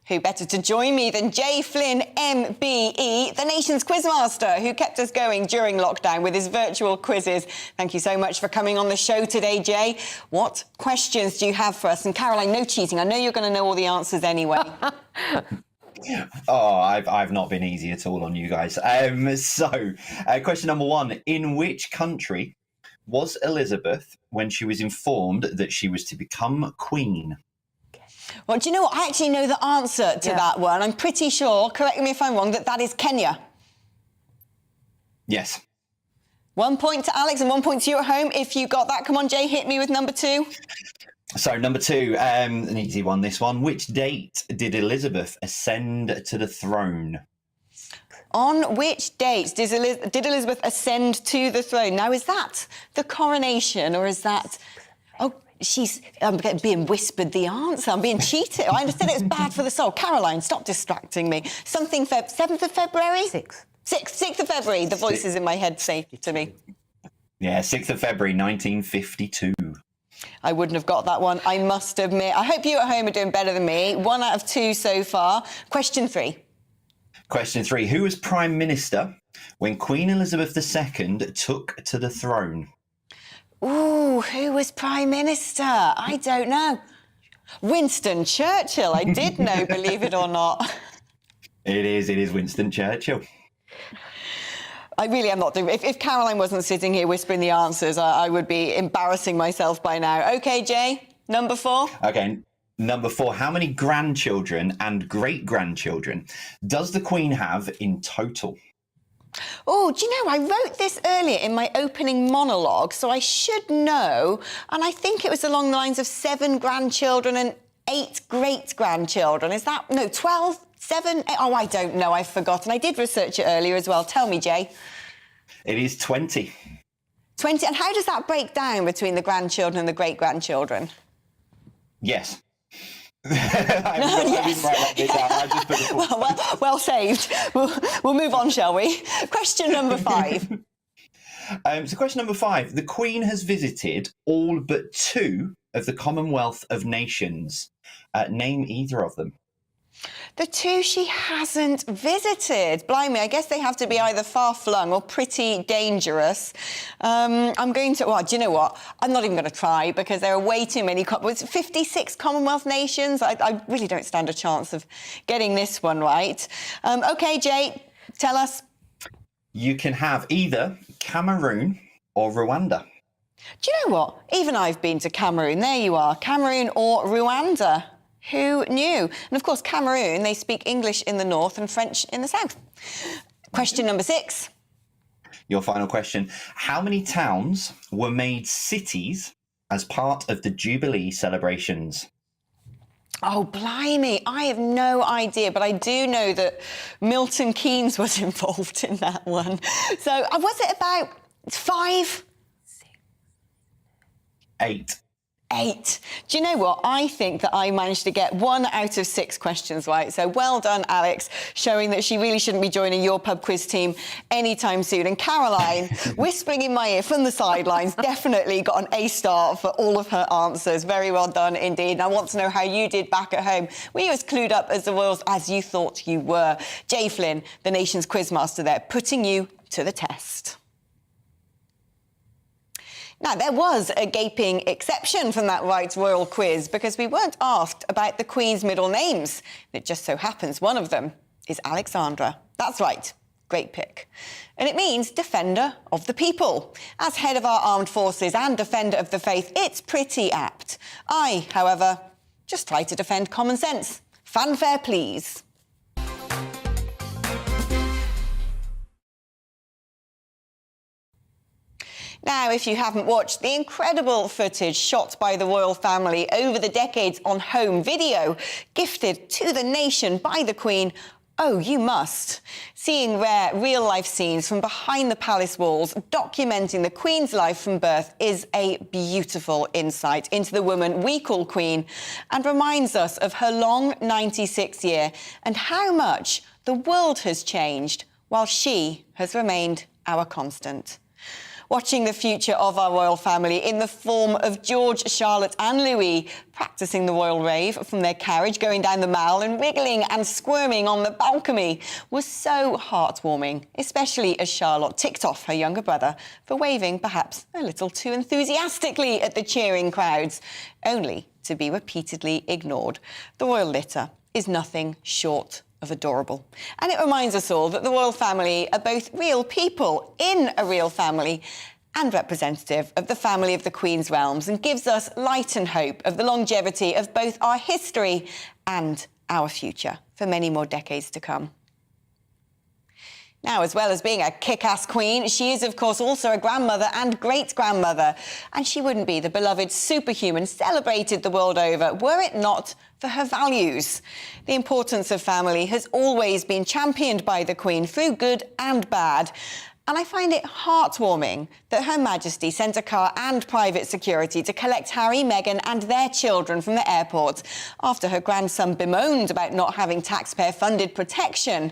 Who better to join me than Jay Flynn, MBE, the nation's quizmaster, who kept us going during lockdown with his virtual quizzes. Thank you so much for coming on the show today, Jay. What questions do you have for us? And Caroline, no cheating. I know you're going to know all the answers anyway. Oh, I've not been easy at all on you guys. Question number one. In which country was Elizabeth when she was informed that she was to become Queen? Well, do you know what? I actually know the answer to that one. I'm pretty sure, correct me if I'm wrong, that is Kenya. Yes. 1 point to Alex and 1 point to you at home. If you got that, come on, Jay, hit me with number two. So, number two, an easy one, this one. Which date did Elizabeth ascend to the throne? On which date did Elizabeth ascend to the throne? Now, is that the coronation or is that... Oh, I'm being whispered the answer. I'm being cheated. I understand it's bad for the soul. Caroline, stop distracting me. 7th of February? 6th of February. The voices in my head say to me. Yeah, 6th of February, 1952. I wouldn't have got that one, I must admit. I hope you at home are doing better than me. 1 out of 2 so far. Question 3. Question 3. Who was Prime Minister when Queen Elizabeth II took to the throne? Ooh, who was Prime Minister? I don't know. Winston Churchill. I did know, believe it or not. It is Winston Churchill. I really am not doing... If Caroline wasn't sitting here whispering the answers, I would be embarrassing myself by now. OK, Jay, number 4. OK, number 4. How many grandchildren and great-grandchildren does the Queen have in total? Oh, do you know, I wrote this earlier in my opening monologue, so I should know. And I think it was along the lines of 7 grandchildren and 8 great-grandchildren. Is that... No, 12, 7... 8, oh, I don't know. I've forgotten. I did research it earlier as well. Tell me, Jay. It is 20. 20. And how does that break down between the grandchildren and the great-grandchildren? Yes. Yes. Well saved. We'll move on, shall we? Question number 5. So question number 5. The Queen has visited all but 2 of the Commonwealth of Nations. Name either of them. The 2 she hasn't visited. Blimey, I guess they have to be either far-flung or pretty dangerous. I'm going to... Well, do you know what? I'm not even going to try because there are way too many... 56 Commonwealth nations. I really don't stand a chance of getting this one right. OK, Jay, tell us. You can have either Cameroon or Rwanda. Do you know what? Even I've been to Cameroon. There you are. Cameroon or Rwanda. Who knew? And of course, Cameroon, they speak English in the north and French in the south. Question number 6. Your final question. How many towns were made cities as part of the Jubilee celebrations? Oh, blimey. I have no idea, but I do know that Milton Keynes was involved in that one. So was it about 5? 8. 8. Do you know what? I think that I managed to get 1 out of 6 questions right. So well done, Alex, showing that she really shouldn't be joining your pub quiz team anytime soon. And Caroline, whispering in my ear from the sidelines, definitely got an A star for all of her answers. Very well done indeed. And I want to know how you did back at home. Were you as clued up as the royals as you thought you were? Jay Flynn, the nation's quizmaster there, putting you to the test. Now, there was a gaping exception from that Right Royal quiz because we weren't asked about the Queen's middle names. It just so happens one of them is Alexandra. That's right. Great pick. And it means defender of the people. As head of our armed forces and defender of the faith, it's pretty apt. I, however, just try to defend common sense. Fanfare, please. Now, if you haven't watched the incredible footage shot by the royal family over the decades on home video, gifted to the nation by the Queen, oh, you must. Seeing rare real-life scenes from behind the palace walls documenting the Queen's life from birth is a beautiful insight into the woman we call Queen and reminds us of her long 96th year and how much the world has changed while she has remained our constant. Watching the future of our royal family in the form of George, Charlotte and Louis practising the royal rave from their carriage, going down the Mall and wriggling and squirming on the balcony was so heartwarming, especially as Charlotte ticked off her younger brother for waving perhaps a little too enthusiastically at the cheering crowds, only to be repeatedly ignored. The royal litter is nothing short of adorable. And it reminds us all that the royal family are both real people in a real family and representative of the family of the Queen's realms and gives us light and hope of the longevity of both our history and our future for many more decades to come. Now, as well as being a kick-ass queen, she is, of course, also a grandmother and great-grandmother. And she wouldn't be the beloved superhuman celebrated the world over were it not for her values. The importance of family has always been championed by the Queen through good and bad. And I find it heartwarming that Her Majesty sent a car and private security to collect Harry, Meghan and their children from the airport after her grandson bemoaned about not having taxpayer-funded protection.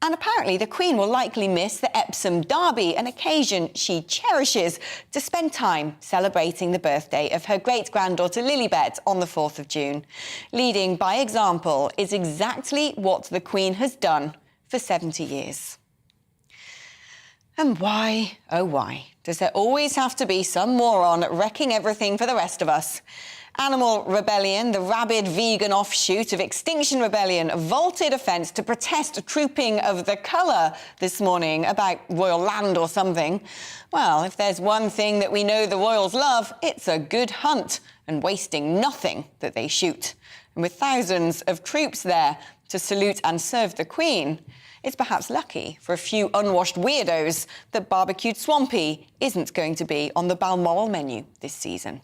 And apparently the Queen will likely miss the Epsom Derby, an occasion she cherishes, to spend time celebrating the birthday of her great-granddaughter Lilibet on the 4th of June. Leading by example is exactly what the Queen has done for 70 years. And why, oh why, does there always have to be some moron wrecking everything for the rest of us? Animal Rebellion, the rabid vegan offshoot of Extinction Rebellion, vaulted a fence to protest a trooping of the colour this morning about royal land or something. Well, if there's one thing that we know the royals love, it's a good hunt and wasting nothing that they shoot. And with thousands of troops there to salute and serve the Queen, it's perhaps lucky for a few unwashed weirdos that barbecued swampy isn't going to be on the Balmoral menu this season.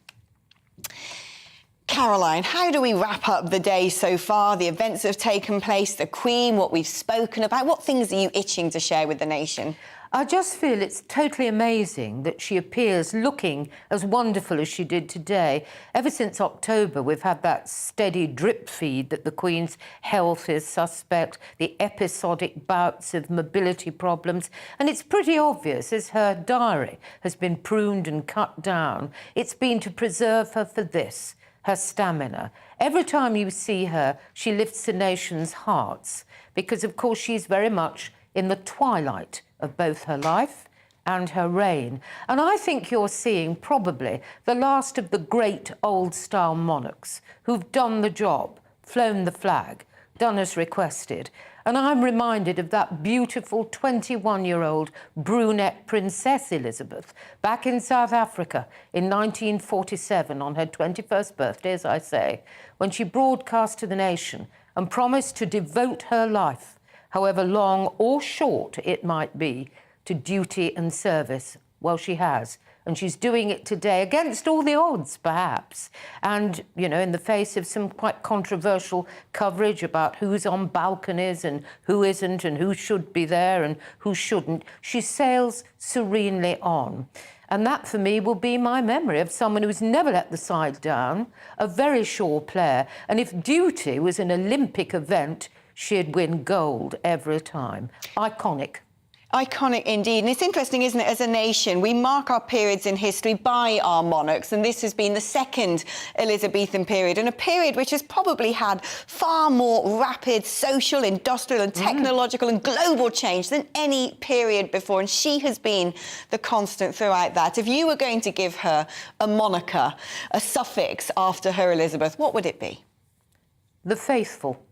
Caroline, how do we wrap up the day so far? The events that have taken place, the Queen, what we've spoken about. What things are you itching to share with the nation? I just feel it's totally amazing that she appears looking as wonderful as she did today. Ever since October, we've had that steady drip feed that the Queen's health is suspect, the episodic bouts of mobility problems, and it's pretty obvious as her diary has been pruned and cut down, it's been to preserve her for this. Her stamina. Every time you see her, she lifts the nation's hearts because, of course, she's very much in the twilight of both her life and her reign. And I think you're seeing probably the last of the great old-style monarchs who've done the job, flown the flag, done as requested. And I'm reminded of that beautiful 21-year-old brunette Princess Elizabeth back in South Africa in 1947 on her 21st birthday, as I say, when she broadcast to the nation and promised to devote her life, however long or short it might be, to duty and service. Well, she has. And she's doing it today against all the odds, perhaps. And, you know, in the face of some quite controversial coverage about who's on balconies and who isn't and who should be there and who shouldn't, she sails serenely on. And that, for me, will be my memory of someone who's never let the side down, a very sure player. And if duty was an Olympic event, she'd win gold every time. Iconic. Iconic indeed. And it's interesting, isn't it, as a nation, we mark our periods in history by our monarchs, and this has been the second Elizabethan period, and a period which has probably had far more rapid social, industrial and technological and global change than any period before, and she has been the constant throughout that. If you were going to give her a moniker, a suffix after her Elizabeth, what would it be? The faithful.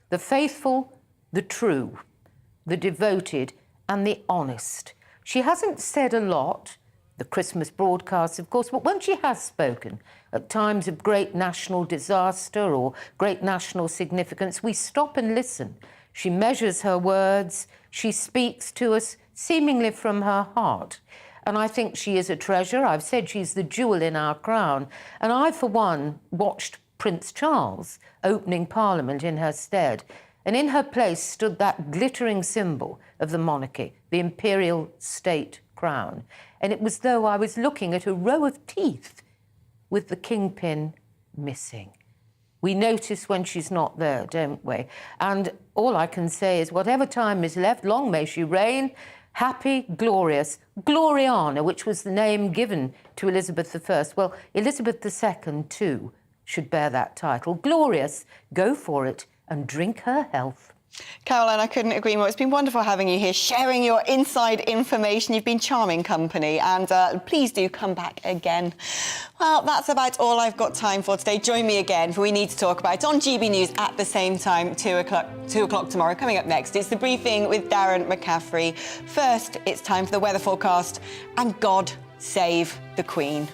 The faithful, the true, the devoted and the honest. She hasn't said a lot, the Christmas broadcasts, of course, but when she has spoken, at times of great national disaster or great national significance, we stop and listen. She measures her words, she speaks to us seemingly from her heart. And I think she is a treasure. I've said she's the jewel in our crown. And I, for one, watched Prince Charles opening Parliament in her stead. And in her place stood that glittering symbol of the monarchy, the imperial state crown. And it was as though I was looking at a row of teeth with the kingpin missing. We notice when she's not there, don't we? And all I can say is whatever time is left, long may she reign, happy, glorious, Gloriana, which was the name given to Elizabeth I. Well, Elizabeth II, too, should bear that title. Glorious, go for it, and drink her health. Caroline, I couldn't agree more. It's been wonderful having you here, sharing your inside information. You've been charming company, and please do come back again. Well, that's about all I've got time for today. Join me again for We Need to Talk About on GB News at the same time, 2 o'clock tomorrow. Coming up next, it's the briefing with Darren McCaffrey. First, it's time for the weather forecast, and God save the Queen.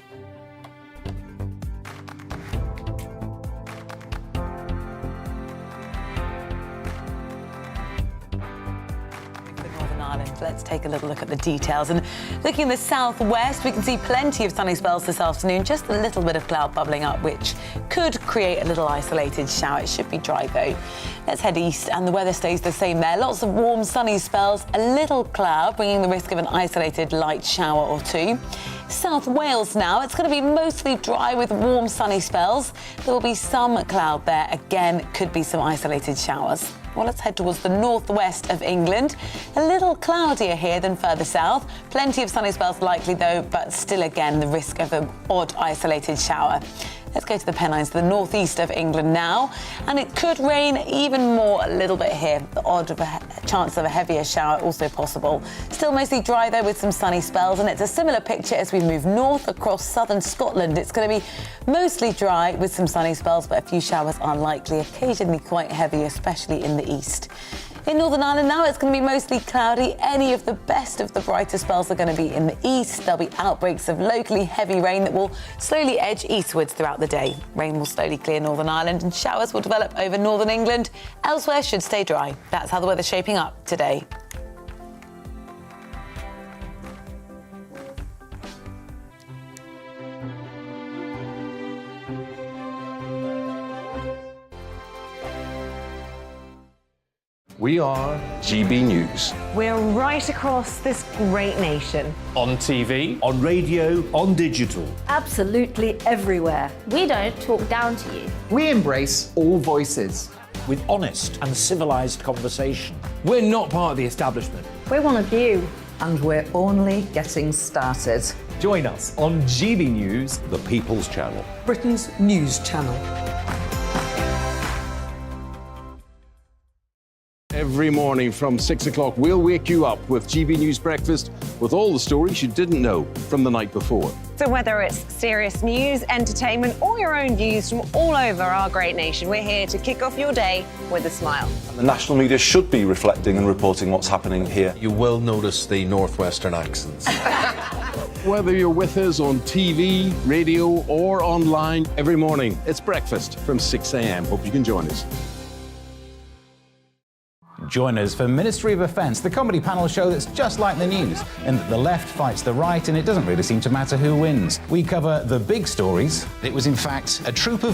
Let's take a little look at the details. And looking in the southwest, we can see plenty of sunny spells this afternoon, just a little bit of cloud bubbling up, which could create a little isolated shower. It should be dry, though. Let's head east, and the weather stays the same there. Lots of warm, sunny spells, a little cloud, bringing the risk of an isolated light shower or two. South Wales now, it's going to be mostly dry with warm, sunny spells. There will be some cloud there. Again, could be some isolated showers. Well, let's head towards the northwest of England. A little cloudier here than further south. Plenty of sunny spells likely, though, but still, again, the risk of an odd isolated shower. Let's go to the Pennines, the northeast of England now, and it could rain even more a little bit here. The odd of a chance of a heavier shower also possible. Still mostly dry, though, with some sunny spells, and it's a similar picture as we move north across southern Scotland. It's going to be mostly dry with some sunny spells, but a few showers are likely, occasionally quite heavy, especially in the east. In Northern Ireland now, it's going to be mostly cloudy. Any of the best of the brighter spells are going to be in the east. There'll be outbreaks of locally heavy rain that will slowly edge eastwards throughout the day. Rain will slowly clear Northern Ireland and showers will develop over northern England. Elsewhere should stay dry. That's how the weather's shaping up today. We are GB News. We're right across this great nation. On TV, on radio, on digital. Absolutely everywhere. We don't talk down to you. We embrace all voices. With honest and civilised conversation. We're not part of the establishment. We're one of you. And we're only getting started. Join us on GB News, The People's Channel. Britain's news channel. Every morning from 6 o'clock, we'll wake you up with GB News Breakfast with all the stories you didn't know from the night before. So whether it's serious news, entertainment, or your own views from all over our great nation, we're here to kick off your day with a smile. The national media should be reflecting and reporting what's happening here. You will notice the northwestern accents. Whether you're with us on TV, radio, or online, every morning, it's breakfast from 6 a.m. Hope you can join us. Join us for Ministry of Offence, the comedy panel show that's just like the news, in that the left fights the right and it doesn't really seem to matter who wins. We cover the big stories. It was in fact a troop of